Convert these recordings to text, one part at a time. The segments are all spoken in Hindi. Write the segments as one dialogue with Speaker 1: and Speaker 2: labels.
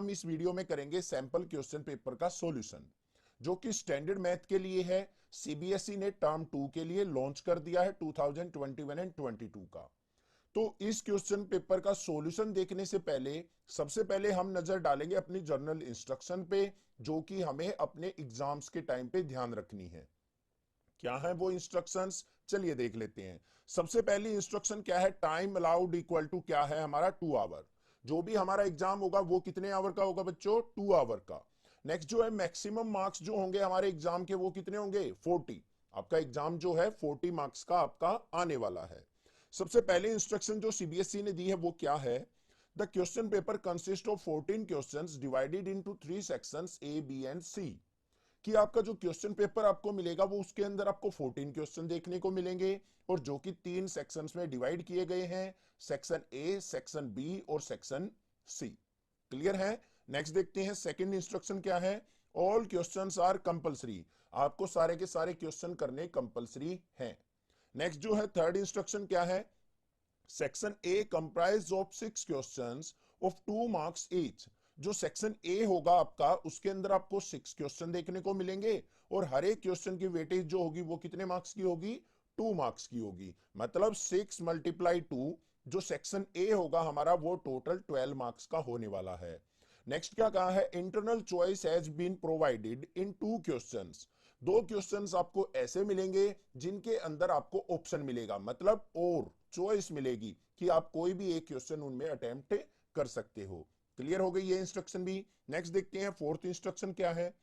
Speaker 1: हम इस वीडियो में करेंगे सैंपल क्वेश्चन पेपर का सॉल्यूशन, जो कि स्टैंडर्ड मैथ के लिए है। सीबीएसई ने टर्म 2 के लिए लॉन्च कर दिया है 2021 एंड 22 का। तो इस क्वेश्चन पेपर का सॉल्यूशन देखने से पहले सबसे पहले हम नजर डालेंगे अपनी जर्नल इंस्ट्रक्शन पे, जो कि हमें अपने एग्जाम्स के टाइम पे ध्यान रखनी है। क्या है वो इंस्ट्रक्शंस, चलिए देख लेते हैं। सबसे पहली इंस्ट्रक्शन क्या है, टाइम अलाउड इक्वल टू क्या है हमारा 2 आवर। जो भी हमारा एग्जाम होगा वो कितने आवर का होगा बच्चों, 2 आवर का। नेक्स्ट जो है मैक्सिमम मार्क्स जो होंगे हमारे एग्जाम के वो कितने होंगे, 40। आपका एग्जाम जो है 40 मार्क्स का आपका आने वाला है। सबसे पहले इंस्ट्रक्शन जो सीबीएसई ने दी है वो क्या है, the question paper consist of 14 questions divided into 3 sections A B and C. कि आपका जो क्वेश्चन पेपर आपको मिलेगा वो उसके अंदर आपको 14 क्वेश्चन देखने को मिलेंगे, और जो कि 3 सेक्शंस में डिवाइड किए गए हैं, सेक्शन ए, सेक्शन बी और सेक्शन सी। क्लियर है। नेक्स्ट देखते हैं सेकंड इंस्ट्रक्शन क्या है, ऑल क्वेश्चंस आर कंपलसरी। आपको सारे के सारे क्वेश्चन करने कंपलसरी हैं। नेक्स्ट जो है थर्ड इंस्ट्रक्शन क्या है, section A comprise of 6 questions of 2 marks each. जो सेक्शन ए होगा आपका उसके अंदर आपको 6 क्वेश्चन देखने को मिलेंगे, और हर एक क्वेश्चन की वेटेज जो होगी वो कितने मार्क्स की होगी, 2 मार्क्स की होगी। मतलब 6 मल्टीप्लाई 2, जो सेक्शन ए होगा हमारा वो टोटल 12 मार्क्स का होने वाला है। नेक्स्ट क्या कहा है, internal choice has been provided in 2 questions. 2 questions आपको ऐसे मिलेंगे जिनके अंदर आपको ऑप्शन मिलेगा, मतलब और चॉइस मिलेगी कि आप कोई भी एक क्वेश्चन उनमें अटेम्प्ट कर सकते हो। क्लियर हो गई ये इंस्ट्रक्शन भी। नेक्स्ट देखते हैं फोर्थ इंस्ट्रक्शन क्या है,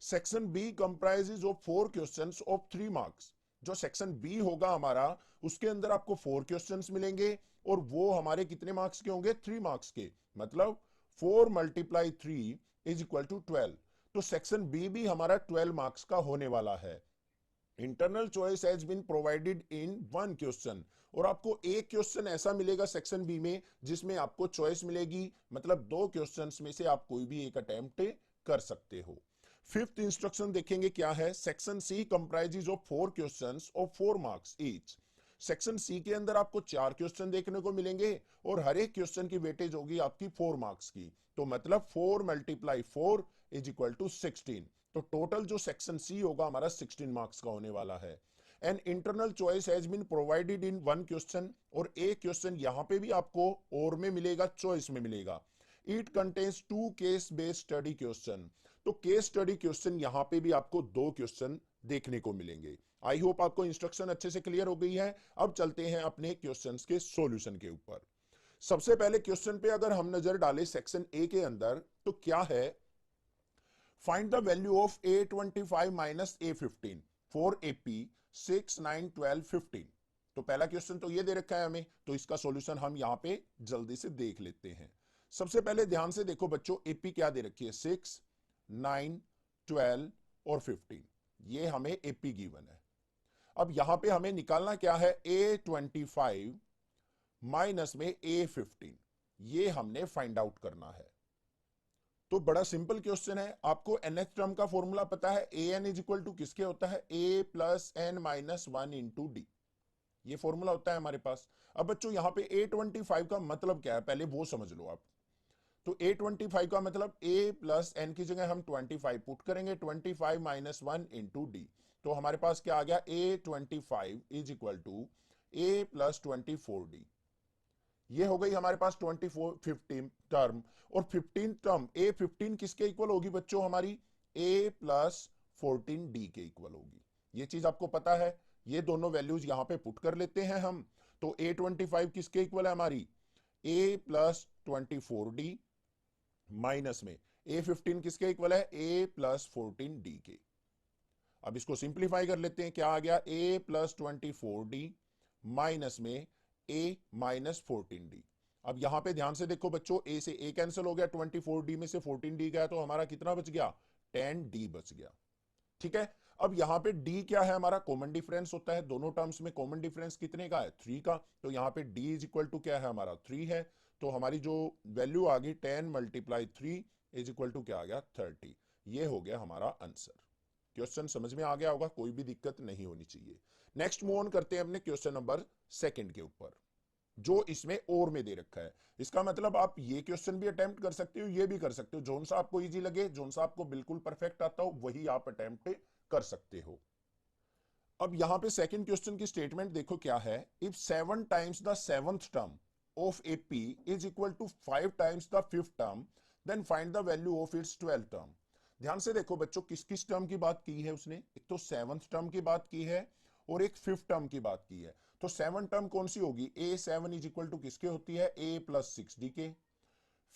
Speaker 1: section B comprises of 4 questions of 3 marks. जो सेक्शन बी होगा हमारा उसके अंदर आपको 4 क्वेश्चंस मिलेंगे, और वो हमारे कितने मार्क्स के होंगे, 3 मार्क्स के। मतलब 4 मल्टीप्लाई 3 इज इक्वल टू 12। तो सेक्शन बी भी हमारा 12 मार्क्स का होने वाला है। Internal choice has been provided in 1 question, और आपको एक क्वेश्चन ऐसा मिलेगा सेक्शन बी में जिसमें आपको चॉइस मिलेगी, मतलब 2 क्वेश्चंस में से आप कोई भी एक अटेम्प्ट कर सकते हो। फिफ्थ इंस्ट्रक्शन देखेंगे क्या है, section C comprises of 4 questions of 4 marks each. Section C के अंदर आपको 4 क्वेश्चन देखने को मिलेंगे, और हर एक क्वेश्चन की वेटेज होगी आपकी 4 मार्क्स की। तो मतलब 4 मल्टीप्लाई 4 इज इक्वल टू 16। तो टोटल जो सेक्शन सी होगा हमारा 16 मार्क्स का होने वाला है। An internal choice has been provided in 1 question, और एक क्वेश्चन यहां पे भी आपको और में मिलेगा, चॉइस में मिलेगा। It contains 2 case based study question. तो केस स्टडी क्वेश्चन यहां पे भी आपको 2 क्वेश्चन देखने को मिलेंगे। आई होप आपको इंस्ट्रक्शन अच्छे से क्लियर हो गई है। अब चलते हैं अपने क्वेश्चंस के सॉल्यूशन के ऊपर। सबसे पहले क्वेश्चन पे अगर हम नजर डालें सेक्शन ए के अंदर, तो क्या है, find the value of A25 minus A15 for AP 6, 9, 12, 15। तो पहला क्वेश्चन तो ये दे रखा है हमें, तो इसका सॉल्यूशन हम यहां पे जल्दी से देख लेते हैं। सबसे पहले ध्यान से देखो बच्चों, AP क्या दे रखी है, 6, 9, 12 और 15। ये हमें AP गिवन है। अब यहां पे हमें निकालना क्या है, A25 माइनस में A15, ये हमने फाइंड आउट करना है। तो बड़ा सिंपल क्वेश्चन है। आपको nth टर्म का फॉर्मूला पता है, a n is equal to किसके होता है, a plus n minus 1 into d. ये फॉर्मूला होता है हमारे पास। अब बच्चों यहां पे A25 का मतलब क्या है, पहले वो समझ लो आप। तो A25 का मतलब a प्लस एन की जगह हम 25 पुट करेंगे, 25 माइनस 1 इंटू डी। तो हमारे पास क्या आ गया, A25 is equal to a plus 24d। ये हो गई हमारे पास 24 15 टर्म, और 15 टर्म A15 किसके इक्वल होगी बच्चों, हमारी a प्लस 14d के इक्वल होगी। ये चीज आपको पता है। ये दोनों वैल्यूज यहां पे पुट कर लेते हैं हम। तो A25 किसके इक्वल है हमारी, a प्लस 24d माइनस में A15 किसके इक्वल है, a प्लस 14d के। अब इसको सिंप्लीफाई कर लेते हैं, क्या आ गया, a प्लस 24d माइनस में a माइनस 14d। अब यहां पे ध्यान से देखो बच्चों, a से a कैंसिल हो गया, 24d में से 14d गया, तो हमारा कितना बच गया, 10d बच गया। ठीक है। अब यहां पे d क्या है हमारा, कॉमन डिफरेंस होता है दोनों टर्म्स में। कॉमन डिफरेंस कितने का है, 3 का। तो यहां पे d इज इक्वल टू क्या है हमारा, 3 है। तो हमारी जो वैल्यू आ गई 10 मल्टीप्लाई 3 इज इक्वल टू क्या आ गया, 30। ये हो गया हमारा आंसर। क्वेश्चन समझ में आ गया होगा, कोई भी दिक्कत नहीं होनी चाहिए। नेक्स्ट मूव ऑन करते हैं अपने क्वेश्चन नंबर सेकंड के ऊपर। जो इसमें और में दे रखा है। इसका मतलब आप ये क्वेश्चन भी अटेम्प्ट कर सकते हो, ये भी कर सकते हो, जोन सा आपको इजी लगे, जोन सा आपको बिल्कुल परफेक्ट आता हो वही आप अटेम्प्ट कर सकते हो। अब यहां पे सेकंड क्वेश्चन की स्टेटमेंट देखो क्या है, if 7 times the seventh term of A P is equal to 5 times the fifth term then find the value of its 12th term. ध्यान से देखो बच्चों, किस किस टर्म की बात की है उसने, एक तो सेवंथ टर्म की बात की है और एक फिफ्थ टर्म की बात की है। तो सेवन टर्म कौन सी होगी, a7 इज इक्वल टू किसके होती है, a प्लस 6d के।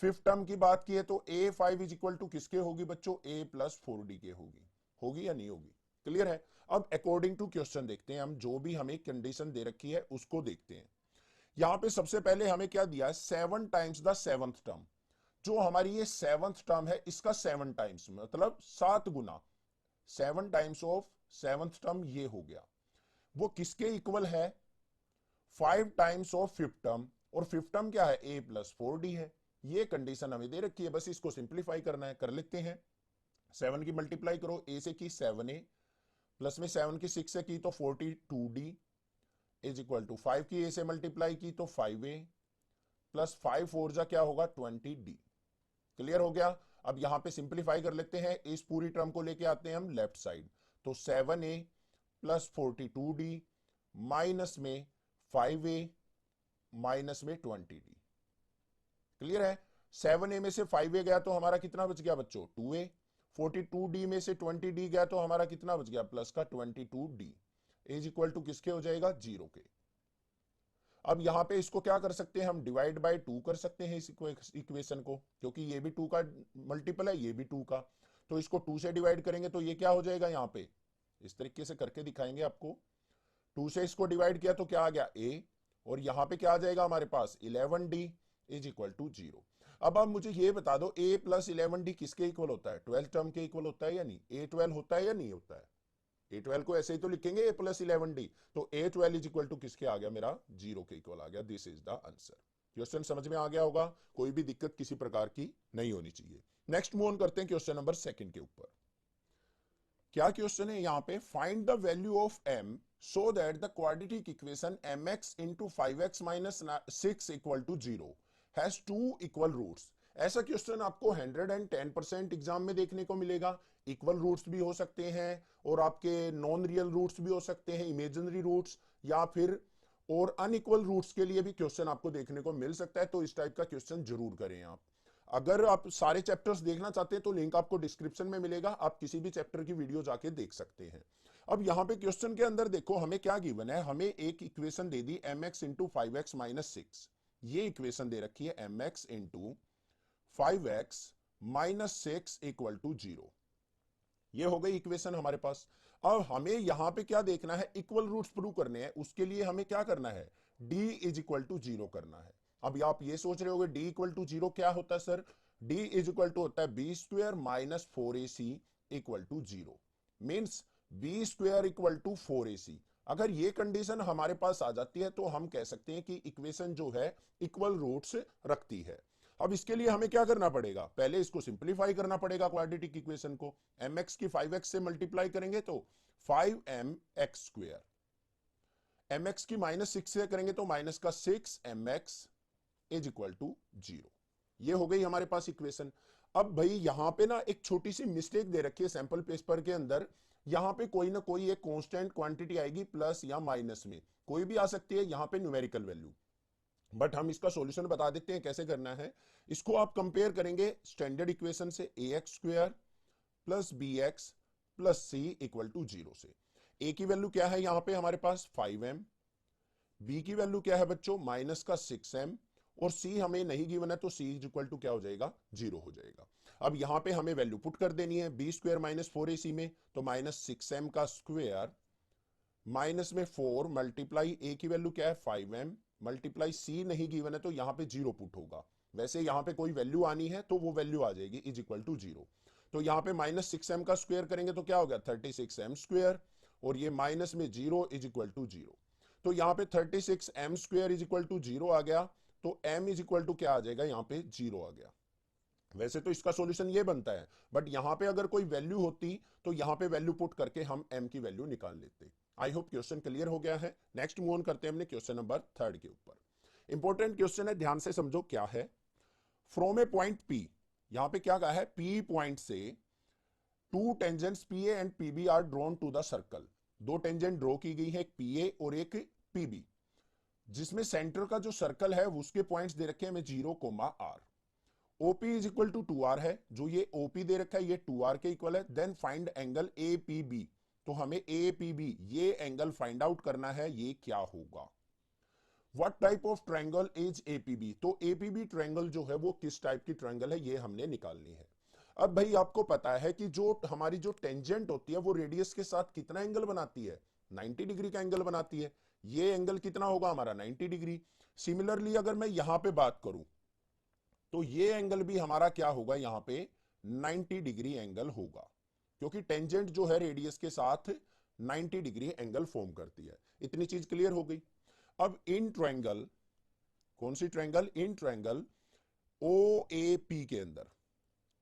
Speaker 1: फिफ्थ टर्म की बात की है तो a5 इज इक्वल टू किसके होगी बच्चों, a प्लस 4d के होगी। होगी या नहीं होगी, क्लियर है। अब अकॉर्डिंग टू क्वेश्चन देखते हैं हम, जो भी हमें कंडीशन दे रखी है उसको देखते हैं। यहां पे सबसे पहले हमें क्या दिया है, 7 टाइम्स द सेवंथ टर्म। जो हमारी ये सेवंथ टर्म है इसका 7 टाइम्स मतलब 7 गुना, 7 टाइम्स ऑफ सेवंथ टर्म ये हो गया। वो किसके इक्वल है, 5 टाइम्स ऑफ फिफ्थ टर्म, और फिफ्थ टर्म क्या है, a प्लस 4d है। ये कंडीशन हमें दे रखी है, बस इसको सिंप्लीफाई करना है, कर लेते हैं। 7 की मल्टीप्लाई करो, a से की 7a प्लस में 7 की 6 से की तो 42d इज इक्वल टू 5 की a से मल्टीप्लाई की तो 5a प्लस 5 4 जा क्या होगा 20d। क्लियर हो गया। अब यहां पे सिंप्लीफाई कर लेते हैं, इस पूरी टर्म को लेके आते हैं हम लेफ्ट साइड, तो 7a प्लस 42d माइनस में 5a माइनस में 20d। क्लियर है। 7a में से 5a गया तो हमारा कितना बच गया बच्चों, 2a। 42d में से 20d गया तो हमारा कितना बच गया, प्लस का 22d इज इक्वल टू किसके हो जाएगा, 0 के। अब यहां पे इसको क्या कर सकते हैं हम, डिवाइड बाय 2 कर सकते हैं इस इक्वेशन को, क्योंकि ये भी 2 का मल्टीपल है, ये भी 2 का। तो इसको 2 से डिवाइड करेंगे तो ये क्या हो जाएगा, यहां पे इस तरीके से करके दिखाएंगे आपको। 2 से इसको डिवाइड किया तो क्या आ गया, a, और यहां पे क्या आ जाएगा हमारे पास 11d इज इक्वल टू 0। अब आप मुझे ये बता दो, a प्लस 11d किसके इक्वल होता है, 12 टर्म के इक्वल होता है या नहीं, a12 होता है या नहीं होता है। a12 को ऐसे ही तो लिखेंगे a प्लस 11d, तो a12 इज इक्वल टू किसके आ गया, मेरा 0 के इक्वल आ गया। This is the answer. Question समझ में आ गया होगा, कोई भी दिक्कत किसी प्रकार की नहीं होनी चाहिए। नेक्स्ट मूव ऑन करते हैं क्वेश्चन नंबर 2 के ऊपर। क्या क्वेश्चन है यहाँ पे, find the value of m so that the quadratic equation mx into 5x minus 6 equal to 0 has 2 equal roots. ऐसा क्वेश्चन आपको 110% एग्जाम में देखने को मिलेगा। इक्वल रूट्स भी हो सकते हैं और आपके नॉन रियल रूट्स भी हो सकते हैं, इमेजिनरी रूट्स, या फिर और अनइक्वल रूट्स के लिए भी क्वेश्चन आपको देखने को मिल सकता है। तो इस टाइप का क्वेश्चन जरूर करें आप। अगर आप सारे चैप्टर्स देखना चाहते हैं तो लिंक आपको डिस्क्रिप्शन में मिलेगा, आप किसी भी चैप्टर की वीडियो जाके देख सकते हैं। अब यहां पे क्वेश्चन के अंदर देखो हमें क्या गिवन है, हमें एक इक्वेशन दे दी mx इंटू 5x माइनस 6। ये इक्वेशन दे रखी है mx into 5x minus 6 equal to 0। ये हो गई इक्वेशन हमारे पास। अब हमें यहां पे क्या देखना है, इक्वल रूट्स प्रूव करने हैं। उसके लिए हमें क्या करना है, d इज इक्वल टू 0 करना है। अब आप ये सोच रहे होगे d इक्वल टू 0 क्या होता है sir, d is equal to होता है B square minus 4ac equal to 0, means B square equal to 4ac। अगर ये कंडीशन हमारे पास आ जाती है तो हम कह सकते हैं कि इक्वेशन जो है इक्वल रूट्स रखती है। अब इसके लिए हमें क्या करना पड़ेगा, पहले इसको सिंप्लीफाई करना पड़ेगा क्वाड्रेटिक इक्वेशन को। mx की 5x से मल्टीप्लाई करेंगे तो 5mx स्क्वायर, mx की माइनस 6 से करेंगे तो माइनस का 6mx इज इक्वल टू 0। ये हो गई हमारे पास इक्वेशन। अब भाई यहां पे ना एक छोटी सी मिस्टेक दे रखी है सैंपल पेपर के अंदर, यहां पे कोई ना कोई एक कांस्टेंट क्वांटिटी आएगी प्लस या माइनस में, कोई भी आ सकती है यहां पे न्यूमेरिकल वैल्यू। बट हम इसका सॉल्यूशन बता देते हैं कैसे करना है। इसको आप कंपेयर करेंगे स्टैंडर्ड इक्वेशन से, ax square plus bx plus c equal to 0 से। a की वैल्यू क्या है यहां पे हमारे पास 5m, b की वैल्यू क्या है बच्चों माइनस का 6m, और c हमें नहीं गिवन है तो c इज इक्वल टू क्या हो जाएगा, 0 हो जाएगा। अब यहां पे हमें वैल्यू पुट कर देनी है, b स्क्वायर माइनस 4ac में, तो माइनस 6m का स्क्वायर माइनस में 4 मल्टीप्लाई a की वैल्यू क्या है 5m मल्टीप्लाई c नहीं गिवन है तो यहां पे 0 पुट होगा। वैसे यहां पे कोई वैल्यू आनी है तो वो वैल्यू आ जाएगी इज इक्वल टू 0। तो यहां पे माइनस 6m का स्क्वायर करेंगे तो क्या हो गया 36m स्क्वायर, और ये माइनस में 0 इज इक्वल टू 0। तो यहाँ पे 36m square is equal to 0 आ गया, तो m इज इक्वल टू क्या आ जाएगा, यहाँ पे 0 आ गया। वैसे तो इसका सॉल्यूशन ये बनता है, बट यहां पे अगर कोई वैल्यू होती तो यहां पे वैल्यू पुट करके हम m की वैल्यू निकाल लेते। आई होप क्वेश्चन क्लियर हो गया है। नेक्स्ट मूव ऑन करते हैं हमने क्वेश्चन नंबर 3 के ऊपर। इंपॉर्टेंट क्वेश्चन है, ध्यान से समझो क्या है। फ्रॉम ए पॉइंट पी, यहां पे क्या कहा है, पी पॉइंट से two tangents P A and P B are drawn to the circle. दो टेंजेंट ड्रॉ की गई है, एक पी ए और एक पी बी, जिसमें सेंटर का जो सर्कल है उसके पॉइंट्स दे रखे हैं हमें 0, OP is equal to 2R है, जो ये OP दे रखा है ये 2R के इक्वल है। देन फाइंड एंगल APB, तो हमें APB ये एंगल फाइंड आउट करना है, ये क्या होगा। What type of triangle is APB, तो APB ट्रायंगल जो है वो किस टाइप की ट्रायंगल है, ये हमने निकालनी है। अब भाई आपको पता है कि जो हमारी जो टेंजेंट होती है वो रेडियस के साथ कितना एंगल बनाती है, 90 डिग्री का एंगल बनाती है। ये एंगल कितना होगा हमारा, 90 डिग्री। सिमिलरली अगर मैं यहां पे बात करूं तो ये एंगल भी हमारा क्या होगा, यहां पे 90 डिग्री एंगल होगा, क्योंकि टेंजेंट जो है रेडियस के साथ 90 डिग्री एंगल फॉर्म करती है। इतनी चीज क्लियर हो गई। अब इन ट्रायंगल, कौन सी ट्रायंगल, इन ट्रायंगल OAP के अंदर,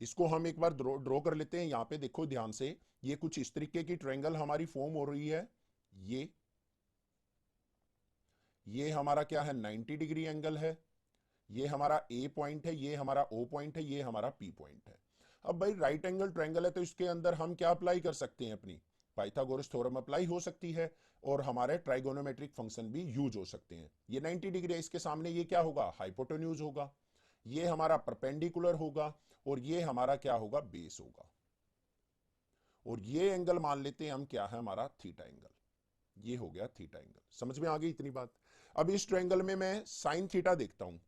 Speaker 1: इसको हम एक बार ड्रॉ कर लेते हैं। यहां पे देखो ध्यान से, ये कुछ इस तरीके की ट्रायंगल हमारी फॉर्म हो रही है। ये हमारा क्या है, 90 डिग्री एंगल है। ये हमारा A पॉइंट है, ये हमारा O पॉइंट है, ये हमारा P पॉइंट है। अब भाई राइट एंगल ट्रायंगल है तो इसके अंदर हम क्या अप्लाई कर सकते हैं, अपनी पाइथागोरस थ्योरम अप्लाई हो सकती है और हमारे ट्राइगोनोमेट्रिक फंक्शन भी यूज हो सकते हैं। ये 90 डिग्री है, इसके सामने ये क्या होगा, हाइपोटेन्यूज होगा। ये हमारा परपेंडिकुलर होगा और ये हमारा क्या होगा, बेस होगा। और ये एंगल मान लेते हैं हम क्या है, हमारा थीटा एंगल। ये हो गया थीटा एंगल। समझ में आ गई इतनी बात। अब इस ट्रायंगल में मैं साइन थीटा देखता हूं,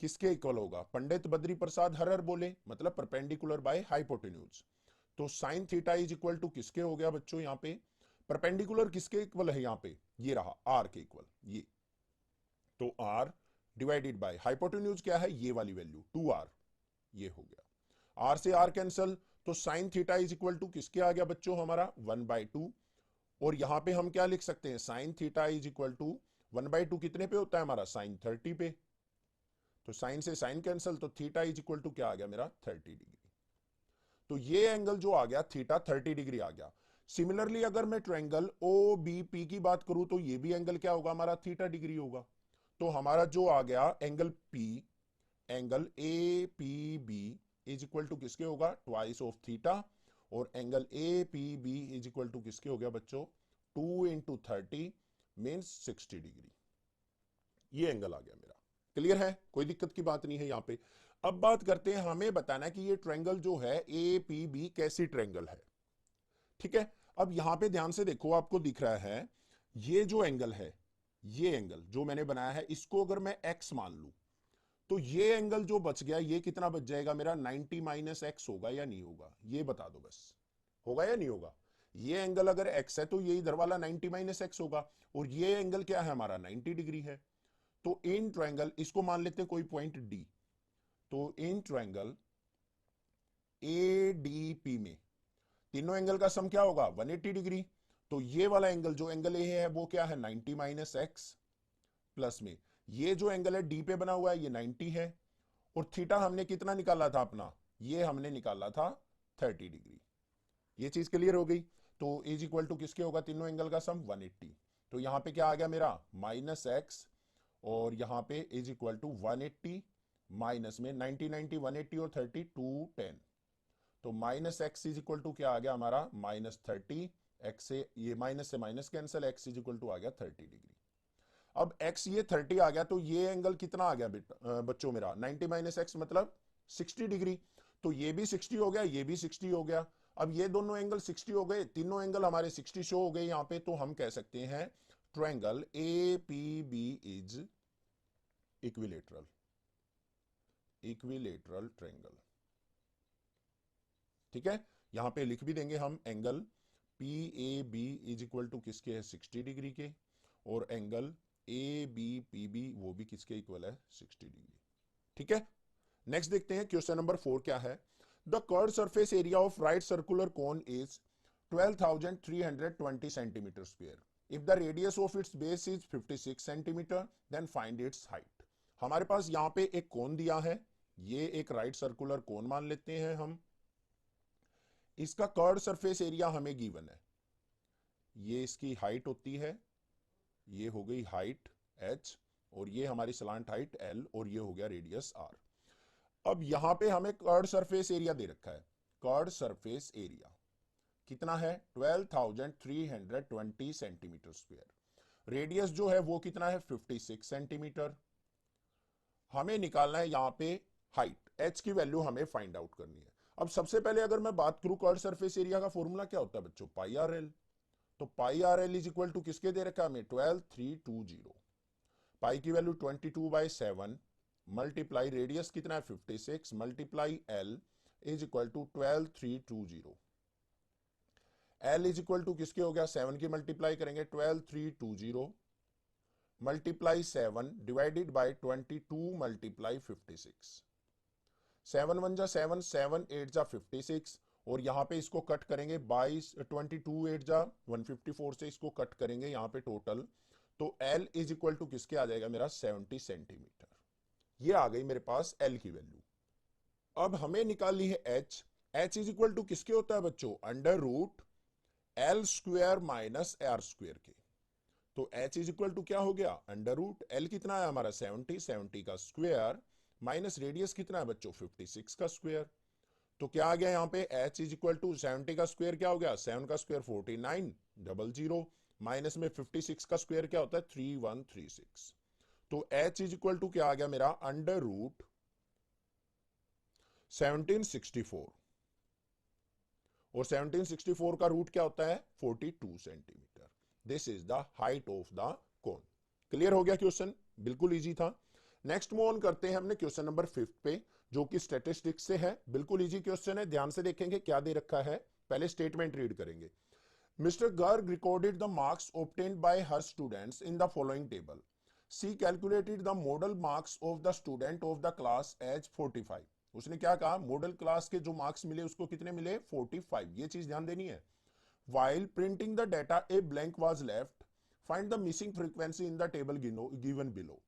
Speaker 1: किसके इक्वल होगा, पंडित बद्री प्रसाद हरर बोले, मतलब परपेंडिकुलर बाय हाइपोटेन्यूज। तो sine theta is equal to किसके हो गया बच्चों, यहां पे परपेंडिकुलर किसके इक्वल है, यहां पे ये रहा आर के इक्वल, ये तो आर डिवाइडेड बाय हाइपोटेन्यूज क्या है, ये वाली वैल्यू 2R, ये हो गया। आर से आर कैंसल, तो sine theta is equal to किसके आ गया बच्चों, हमारा 1/2। और यहां पे हम क्या लिख सकते हैं, sine theta is equal to 1/2 कितने पे होता है हमारा, साइन 30 पे। तो साइन से साइन कैंसल, तो थीटा इज इक्वल टू क्या आ गया मेरा, 30 डिग्री। तो ये एंगल जो आ गया थीटा 30 डिग्री आ गया। सिमिलरली अगर मैं ट्रायंगल OBP की बात करूं तो ये भी एंगल क्या होगा हमारा, थीटा डिग्री होगा। तो हमारा जो आ गया angle P, angle APB is equal to किसके होगा, ट्वाइस ऑफ थीटा। और angle APB is equal to किसके हो गया बच्चों, 2 इंटू 30 मीन्स 60 डिग्री। ये एंगल आ गया मेरा। क्लियर है, कोई दिक्कत की बात नहीं है यहां पे। अब बात करते हैं, हमें बताना कि ये ट्रायंगल जो है APB कैसी ट्रायंगल है। ठीक है, अब यहां पे ध्यान से देखो, आपको दिख रहा है ये जो एंगल है, ये एंगल जो मैंने बनाया है, इसको अगर मैं x मान लूं तो ये एंगल जो बच गया ये कितना बच जाएगा मेरा, 90 माइनस एक्स होगा या नहीं होगा, ये बता दो बस, होगा या नहीं होगा। ये एंगल अगर x है तो ये इधर वाला 90 माइनस एक्स होगा, और ये एंगल क्या है हमारा, 90 डिग्री है। तो इन ट्रायंगल, इसको मान लेते हैं कोई पॉइंट D, तो इन ट्रायंगल ADP में तीनों एंगल का सम क्या होगा, 180 डिग्री। तो ये वाला एंगल, जो एंगल ए है वो क्या है, 90 माइनस एक्स, प्लस में ये जो एंगल है डी पे बना हुआ है ये 90 है। और थीटा हमने कितना निकाला था अपना, ये हमने निकाला था 30 डिग्री। ये चीज क्लियर हो गई। तो इज इक्वल टू किसके होगा, तीनों एंगल का सम 180। तो यहां पे क्या आ गया मेरा, माइनस एक्स, और यहां पे इज इक्वल टू 180 माइनस में 90 90 180 और 30 210। तो minus X is equal to क्या आ गया हमारा, -30। एक्स से ये माइनस से minus cancel, x is equal to आ गया 30 डिग्री। अब x ये 30 आ गया, तो ये एंगल कितना आ गया बच्चों मेरा, 90 माइनस एक्स मतलब 60 डिग्री। तो ये भी 60 हो गया, ये भी 60 हो गया। अब ये दोनों एंगल 60 हो गए, तीनों एंगल हमारे 60 शो हो गए यहां पे। तो हम कह सकते हैं triangle APB is equilateral, equilateral triangle. ठीक है, यहां पे लिख भी देंगे हम, angle PAB is equal to किसके है, 60 डिग्री के, और एंगल ABPB वो भी किसके इक्वल है, 60 डिग्री। ठीक है, नेक्स्ट देखते हैं क्वेश्चन नंबर 4 क्या है। The curve surface area of right circular cone is 12,320 centimetre square. If the radius of its base is 56 centimetre, then find its height. हमारे पास यहां पे एक कोन दिया है, ये एक राइट सर्कुलर कोन मान लेते हैं हम। इसका कर्व सरफेस एरिया हमें गिवन है, ये इसकी हाइट होती है, ये हो गई हाइट h, और ये हमारी स्लांट हाइट l और ये हो गया रेडियस r। अब यहां पे हमें कर्ड सरफेस एरिया दे रखा है। कर्ड सरफेस एरिया कितना है 12,320 सेंटीमीटर स्क्वायर। रेडियस जो है वो कितना है 56 सेंटीमीटर। हमें निकालना है यहां पे हाइट, h की वैल्यू हमें फाइंड आउट करनी है। अब सबसे पहले अगर मैं बात करूं कर्ड सरफेस एरिया का फॉर्मूला क्या होता है बच्चों, पाई आर एल। तो pi r l is equal to किसके दे रखा है हमें 12,320। पाई की वैल्यू 22/7 मल्टीप्लाई रेडियस कितना है 56 multiply L is equal to 12,320। L is equal to किसके हो गया 7 की मल्टीप्लाई करेंगे 12,320 मल्टीप्लाई 7 डिवाइडेड बाय 22 मल्टीप्लाई 56। 7 1 जा 7, 7 8 जा 56 और यहां पे इसको कट करेंगे 22 22 8 जा 154 से इसको कट करेंगे यहां पे टोटल। तो L इज इक्वल टू किसके आ जाएगा मेरा 70 सेंटीमीटर। ये आ गई मेरे पास L की वैल्यू। अब हमें निकालनी है H। H is equal to किसके होता है बच्चों under root L square minus R square के। तो H इज इक्वल टू क्या हो गया अंडर रूट L कितना है हमारा 70, 70 का स्क्वायर माइनस रेडियस कितना है बच्चों 56 का स्क्वायर। तो क्या आ गया यहाँ पे H इज इक्वल टू 70 का स्क्वायर क्या हो गया 7 का स्क्वायर 4900 माइनस में 56 का स्क्वायर क्या होता है 3136। तो H इज इक्वल टू क्या आ गया मेरा अंडर रूट 1764 और 1764 का रूट क्या होता है 42 centimetre. This is the height of the cone. Clear हो गया क्वेश्चन, बिल्कुल इजी था। नेक्स्ट मूव ऑन करते हैं हमने क्वेश्चन नंबर 5 पे जो कि स्टैटिस्टिक्स से है। बिल्कुल इजी क्वेश्चन है, ध्यान से देखेंगे क्या दे रखा है। पहले स्टेटमेंट रीड करेंगे। Mister Garg recorded the marks obtained by her students in the following table. She calculated the modal marks of the student of the class as 45। उसने क्या कहा मॉडल क्लास के जो मार्क्स मिले उसको कितने मिले 45। ये चीज ध्यान देनी है। While printing the data, a blank was left. Find the missing frequency in the table given below.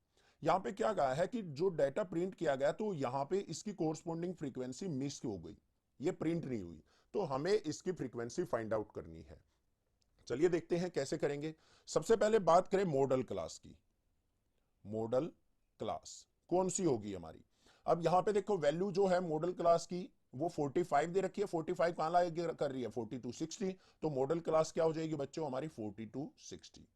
Speaker 1: यहाँ पे क्या कहा है कि जो डाटा प्रिंट किया गया तो यहाँ पे इसकी कोरस्पोंडिंग फ्रीक्वेंसी मिस हो गई, ये प्रिंट नहीं हुई। तो हमें इसकी फ्रीक्वेंसी फाइंड आउट करनी है। चलिए देखते हैं कैसे करेंगे। सबसे पहले बात करें मॉडल क्लास की। मॉडल क्लास कौन सी होगी हमारी। अब यहां पे देखो वैल्यू जो है मॉडल क्लास की वो 45 दे रखी है। 45 कहां ला कर रही है 4260। तो मॉडल क्लास क्या हो जाएगी बच्चों हमारी 4260।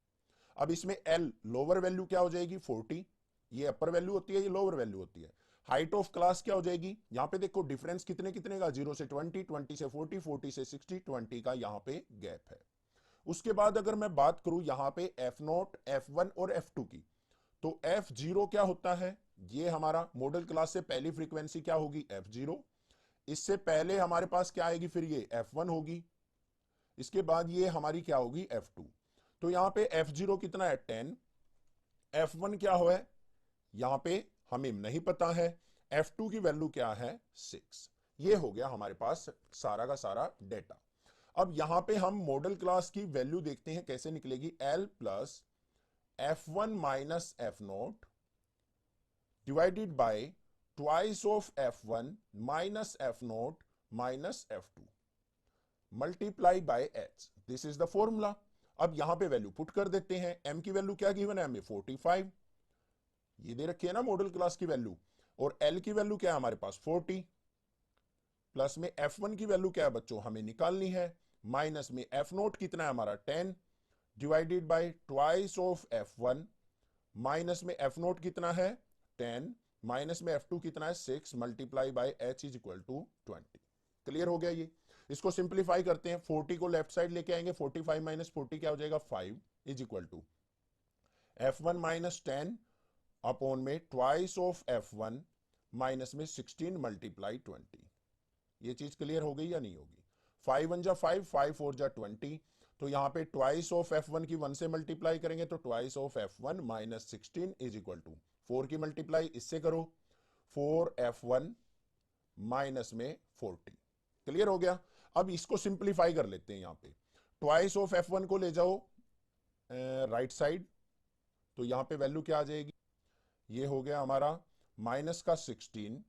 Speaker 1: अब इसमें L लोअर वैल्यू क्या हो जाएगी 40। ये अपर वैल्यू होती है, ये लोअर वैल्यू होती है। हाइट ऑफ क्लास क्या हो जाएगी, यहां पे देखो डिफरेंस कितने कितने का 0 से 20, 20 से 40, 40 से 60, 20 का यहां पे गैप है। उसके बाद अगर मैं बात करूं यहां पे F0, F1 और F2 की, तो F0 क्या होता है, ये हमारा मॉडल क्लास से पहली फ्रीक्वेंसी क्या होगी F0। इससे पहले हमारे पास क्या आएगी फिर ये F1 होगी। इसके बाद ये हमारी क्या होगी F2। तो यहां पे F0 कितना है 10, F1 क्या हो है यहां पे हमें नहीं पता है, F2 की वैल्यू क्या है 6। ये हो गया हमारे पास सारा का सारा डेटा। अब यहां पे हम मॉडल क्लास की वैल्यू देखते हैं कैसे निकलेगी। L plus F1 minus F0 divided by twice of F1 minus F0 minus F2 multiply by H। This is the formula. अब यहां पे वैल्यू पुट कर देते हैं। M की वैल्यू क्या गिवन है हमें 45, ये दे रखी है ना मॉडल क्लास की वैल्यू। और L की वैल्यू क्या है हमारे पास 40, प्लस में F1 की वैल्यू क्या है बच्चों हमें निकालनी है, माइनस में F0 कितना है हमारा 10 divided by twice of F1 minus में F0 कितना है 10 माइनस में F2 कितना है 6 multiply by H is equal to 20। Clear हो गया ये। इसको सिंप्लीफाई करते हैं, 40 को लेफ्ट साइड लेके आएंगे, 45 माइनस 40 क्या हो जाएगा 5 is equal to F1 minus 10 upon में ट्वाइस ऑफ F1 माइनस में 16 मल्टीप्लाई 20। ये चीज क्लियर हो गई या नहीं होगी। 5 1 जा 5, 5 4 जा 20। तो यहां पे ट्वाइस ऑफ F1 की 1 से मल्टीप्लाई करेंगे तो twice of F1 minus 16 is equal to 4 की मल्टीप्लाई इससे करो 4F1 माइनस में 40। क्लियर हो गया। अब इसको सिंप्लीफाई कर लेते हैं। यहां पे ट्वाइस ऑफ F1 को ले जाओ राइट साइड, तो यहां पे वैल्यू क्या आ जाएगी, ये हो गया हमारा माइनस का 16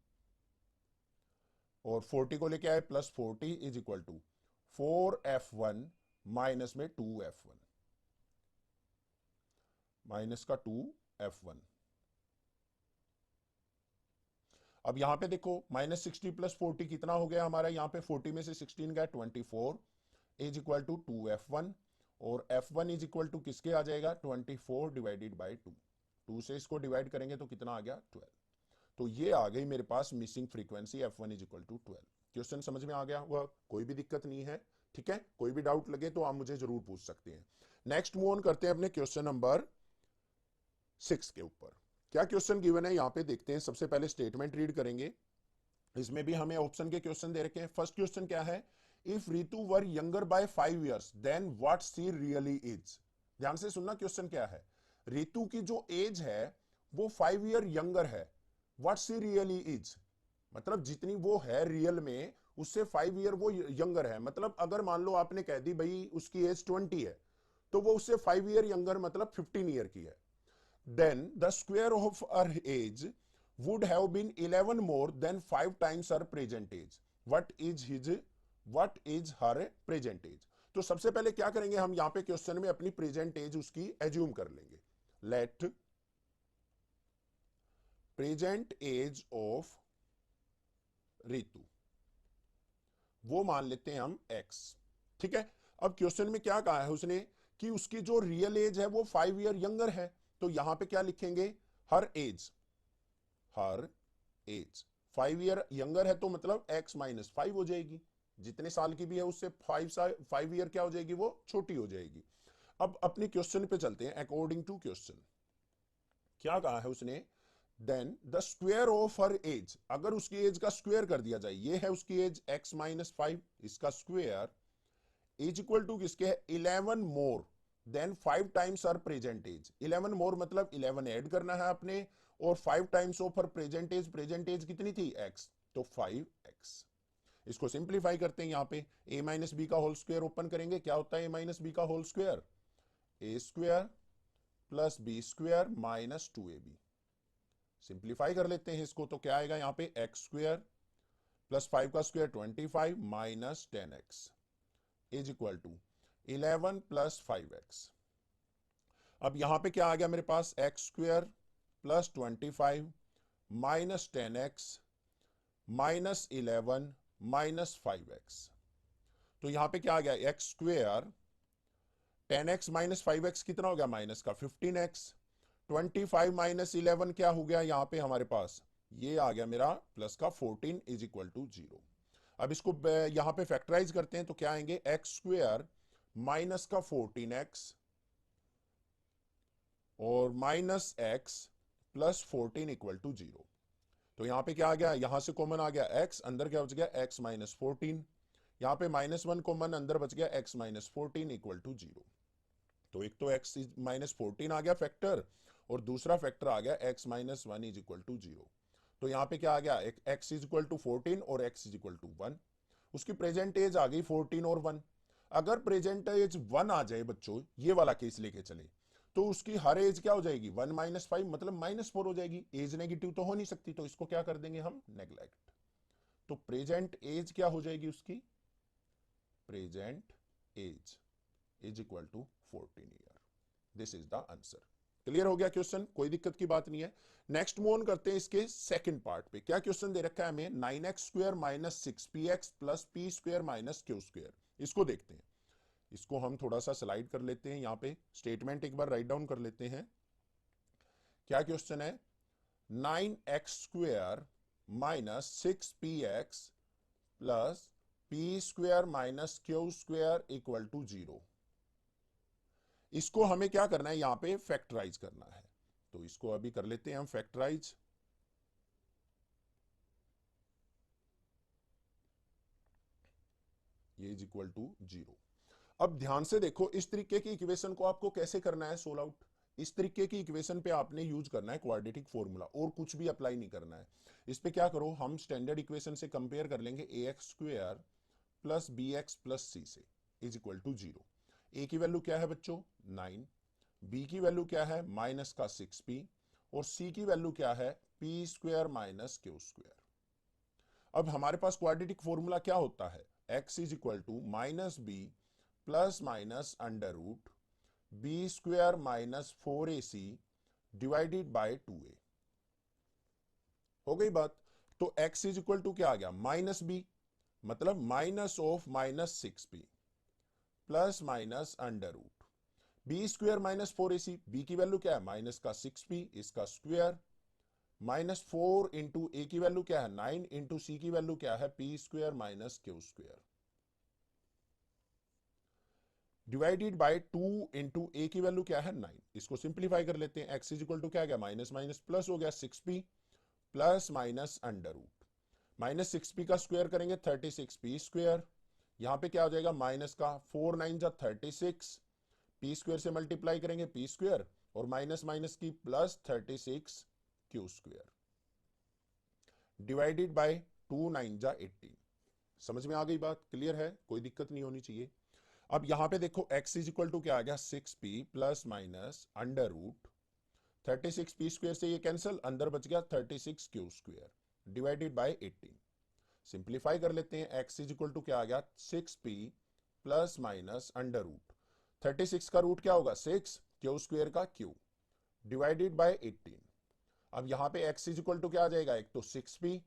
Speaker 1: और 40 को लेके आए plus 40 is equal to 4F1 minus में 2F1 माइनस का 2F1। अब यहाँ पे देखो -60 + 40 कितना हो गया हमारा, यहाँ पे 40 में से 16 गया 24 इज इक्वल टू 2f1, और f1 इज इक्वल टू किसके आ जाएगा 24 डिवाइडेड बाई 2, 2 से इसको डिवाइड करेंगे तो कितना आ गया 12। तो ये आ गई मेरे पास missing frequency f1 is equal to 12। Question समझ में आ गया, वह कोई भी दिक्कत नहीं है, ठीक है। कोई भी डाउट लगे तो आप मुझे जरूर पूछ सकते हैं। नेक्स्ट मूव ऑन करते हैं अपने क्वेश्चन नंबर 6 के ऊपर। क्या क्वेश्चन गिवन है यहाँ पे देखते हैं। सबसे पहले स्टेटमेंट रीड करेंगे, इसमें भी हमें ऑप्शन के क्वेश्चन दे रखे हैं। फर्स्ट क्वेश्चन क्या है, if Ritu were younger by 5 years then what she really is. ध्यान से सुनना, क्वेश्चन क्या है, रितु की जो एज है वो 5 year यंगर है, व्हाट शी रियली इज, मतलब जितनी वो है रियल में उससे 5 year वो यंगर है। मतलब अगर मान लो आपने कह दी भाई उसकी एज 20 है, तो वो उससे 5 year यंगर मतलब 15 year की है। then the square of her age would have been 11 more than 5 times her present age. what is her present age? तो सबसे पहले क्या करेंगे हम यहां पे क्वेश्चन में अपनी प्रेजेंट एज उसकी एज्यूम कर लेंगे। Let present age of Ritu वो मान लेते हैं हम x, ठीक है। अब क्वेश्चन में क्या कहा है उसने कि उसकी जो रियल एज है वो 5 year यंगर है, तो यहां पे क्या लिखेंगे, हर एज 5 year यंगर है, तो मतलब x - 5 हो जाएगी, जितने साल की भी है उससे 5 year क्या हो जाएगी, वो छोटी हो जाएगी। अब अपनी क्वेश्चन पे चलते हैं। अकॉर्डिंग टू क्वेश्चन क्या कहा है उसने, then the square of her age, अगर उसकी एज का स्क्वायर कर दिया जाए, ये है उसकी एज x - 5, इसका स्क्वायर इज इक्वल टू किसके है 11 more than 5 times her present age. 11 more मतलब 11 ऐड करना है आपने, और 5 times of her present age कितनी थी x, तो 5x। इसको सिंप्लीफाई करते हैं, यहाँ पे a - b का होल स्क्वायर ओपन करेंगे, क्या होता है a - b का whole square, a square plus b square minus 2ab। Simplify कर लेते हैं इसको, तो क्या आएगा यहाँ पे x स्क्वायर प्लस 5 का square 25 minus 10x is equal to 11 plus 5x। अब यहां पे क्या आ गया मेरे पास, x square plus 25 minus 10x minus 11 minus 5x। तो यहां पे क्या आ गया, x square 10x minus 5x कितना हो गया, माइनस का 15x, 25 माइनस 11 क्या हो गया यहाँ पे हमारे पास, ये आ गया मेरा प्लस का 14 इज इक्वल टू 0। अब इसको यहां पे फैक्टराइज करते हैं, तो क्या आएंगे, एक्स स्क्वायर माइनस का 14x और minus x plus 14 equal to 0। तो यहां पे क्या आ गया, यहां से कॉमन आ गया x, अंदर क्या बच गया x - 14, यहां पे -1 कॉमन, अंदर बच गया x - 14 इक्वल टू 0। तो एक तो x - 14 आ गया फैक्टर, और दूसरा फैक्टर आ गया x - 1 इज इक्वल टू 0। तो यहाँ पे क्या आ गया, एक x इज इक्वल टू 14 और x इज इक्वल टू 1। उसकी प्रेजेंट एज आ गई 14 और 1। अगर प्रेजेंट एज 1 आ जाए बच्चों, ये वाला केस लेके चले, तो उसकी हर एज क्या हो जाएगी 1 - 5 मतलब -4 हो जाएगी। एज नेगेटिव तो हो नहीं सकती, तो इसको क्या कर देंगे हम, नेग्लेक्ट। तो प्रेजेंट एज क्या हो जाएगी उसकी, present age is equal to 14 year. This is the answer. Clear हो गया क्वेश्चन, कोई दिक्कत की बात नहीं है। नेक्स्ट मूव ऑन करते हैं इसके सेकंड पार्ट पे। क्या क्वेश्चन दे रखा है हमें, 9x स्क्वायर माइनस 6px प्लस p square minus q square. इसको देखते हैं, इसको हम थोड़ा सा स्लाइड कर लेते हैं, यहाँ पे स्टेटमेंट एक बार राइट डाउन कर लेते हैं। क्या क्वेश्चन है, 9x स्क्वायर माइनस 6px प्लस p square minus q square equal to 0। इसको हमें क्या करना है, यहां पे फैक्टराइज करना है, तो इसको अभी कर लेते हैं हम फैक्टराइज। ये इज इक्वल टू 0। अब ध्यान से देखो, इस तरीके की इक्वेशन को आपको कैसे करना है सोल्व आउट। इस तरीके की इक्वेशन पे आपने यूज करना है क्वाड्रेटिक फॉर्मूला, और कुछ भी अप्लाई नहीं करना है। इस पे क्या करो, हम स्टैंडर्ड इक्वेशन से कंपेयर कर लेंगे, ax square plus bx plus c से इज इक्वल टू 0। a की वैल्यू क्या है बच्चों 9, b की वैल्यू क्या है माइनस का 6p, और c की वैल्यू क्या है p square minus q square. अब हमारे पास क्वाड्रेटिक फॉर्मूला क्या होता है, x is equal to minus B plus minus under root b square minus 4ac divided by 2a। हो गई बात। तो x इज इक्वल टू क्या आ गया माइनस बी, मतलब minus of minus 6b plus minus under root B square minus 4ac, B की वैल्यू क्या है माइनस का 6b, इसका स्क्वेयर माइनस 4 इंटू ए की वैल्यू क्या है 9 इंटू सी की वैल्यू क्या है p square minus q square divided by 2 into a की वैल्यू क्या है 9। इसको सिंप्लीफाई कर लेते हैं, x इज इक्वल टू क्या गया माइनस माइनस प्लस हो गया 6p plus minus under root minus 6p का स्क्वायर करेंगे 36p स्क्वायर, यहां पे क्या हो जाएगा माइनस का 4 9 जा 36, p स्क्वायर से मल्टीप्लाई करेंगे p स्क्वायर और माइनस माइनस की plus 36 Q square divided by 2 9 जा 18। समझ में आ गई बात, क्लियर है, कोई दिक्कत नहीं होनी चाहिए। अब यहां पे देखो x इज इक्वल टू क्या आ गया 6p plus minus under root 36p square से ये कैंसिल, अंदर बच गया 36 Q square divided by 18। Simplify कर लेते हैं, x इज इक्वल टू क्या आ गया 6p plus minus under root 36 का रूट क्या होगा 6, क्यू स्क्वायर का q डिवाइडेड बाय 18। अब यहां पे x इज इक्वल टू क्या आ जाएगा, एक तो 6p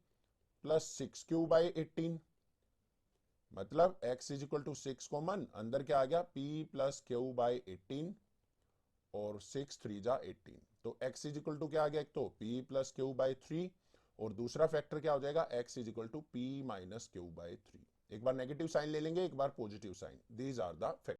Speaker 1: प्लस 6q बाय 18, मतलब x is equal to 6 common, अंदर क्या आ गया p प्लस क्यू बाई 18 और 6 3 जा 18, तो x इज इक्वल टू क्या आ गया, एक तो p प्लस क्यू बाई 3 और दूसरा फैक्टर क्या हो जाएगा x is equal to p minus q by 3। एक बार नेगेटिव साइन ले लेंगे, एक बार positive sign, these are the factor.